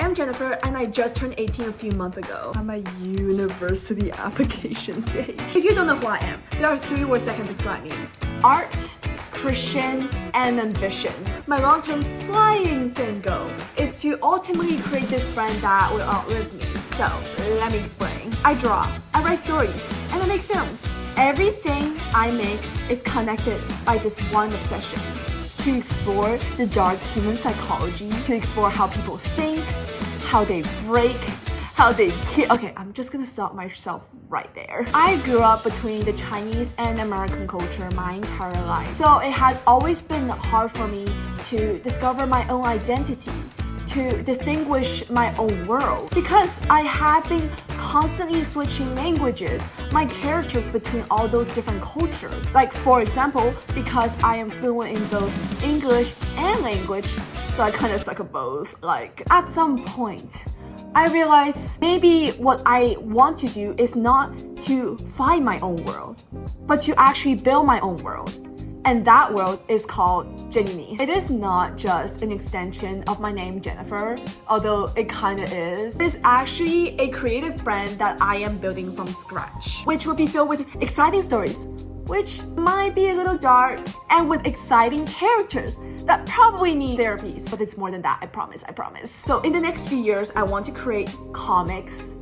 am Jennifer and I just turned 18 a few months ago. I'm a university application stage. If you don't know who I am, there are 3 words that can describe me. Art, Christian, and ambition. My long-term science and goal is to ultimately create this brand that will outlive me. So, let me explain. I draw, I write stories, and I make films. Everything I make is connected by this one obsession. To explore the dark human psychology, to explore how people think, how they break, how they kill. Okay, I'm just gonna stop myself right there. I grew up between the Chinese and American culture my entire life. So it has always been hard for me to discover my own identity, to distinguish my own world. Because I have been constantly switching languages, my characters between all those different cultures. Like for example, because I am fluent in both English and language, so I kind of suck at both. Like at some point, I realized maybe what I want to do is not to find my own world, but to actually build my own world. And that world is called Jenini. It is not just an extension of my name Jennifer, although it kinda is. It is actually a creative brand that I am building from scratch, which will be filled with exciting stories, which might be a little dark, and with exciting characters that probably need therapies. But it's more than that, I promise. So in the next few years, I want to create comics.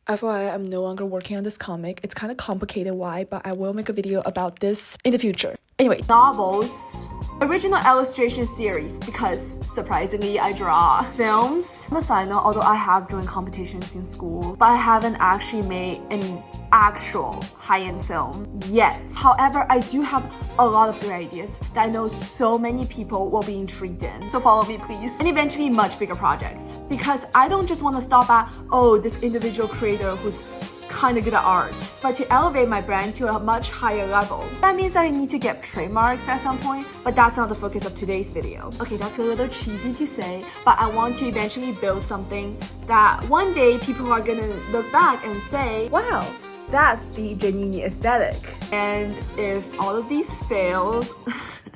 FYI, I'm no longer working on this comic. It's kind of complicated why, but I will make a video about this in the future. Anyway, novels, original illustration series, because surprisingly, I draw films. On the side note, although I have drawn competitions in school, but I haven't actually made an actual high-end film yet. However, I do have a lot of good ideas that I know so many people will be intrigued in. So follow me, please. And eventually much bigger projects. Because I don't just want to stop at, oh, this individual creator who's kind of good at art, but to elevate my brand to a much higher level. That means I need to get trademarks at some point, but that's not the focus of today's video. Okay, that's a little cheesy to say, but I want to eventually build something that one day people are gonna look back and say, wow, that's the Jenini aesthetic. And if all of these fails,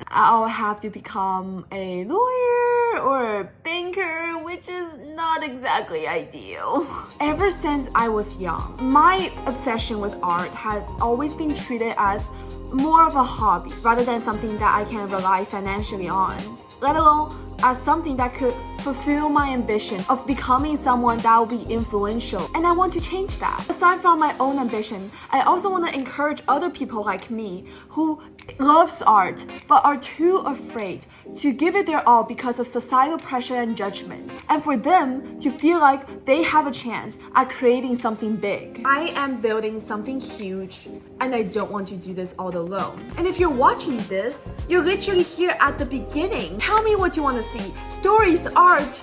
I'll have to become a lawyer or a banker, which is not exactly ideal. Ever since I was young, my obsession with art has always been treated as more of a hobby rather than something that I can rely financially on, let alone as something that could fulfill my ambition of becoming someone that will be influential. And I want to change that. Aside from my own ambition, I also want to encourage other people like me who loves art but are too afraid to give it their all because of societal pressure and judgment, and for them to feel like they have a chance at creating something big. I am building something huge, and I don't want to do this all alone. And if you're watching this, you're literally here at the beginning. Tell me what you want to see. Stories, art,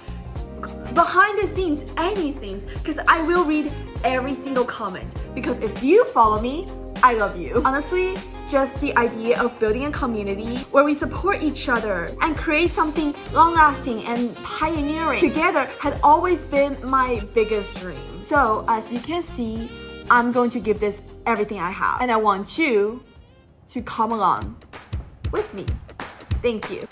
behind the scenes, anything, because I will read every single comment. Because if you follow me, I love you. Honestly, just the idea of building a community where we support each other and create something long-lasting and pioneering together has always been my biggest dream. So as you can see, I'm going to give this everything I have, and I want you to come along with me. Thank you.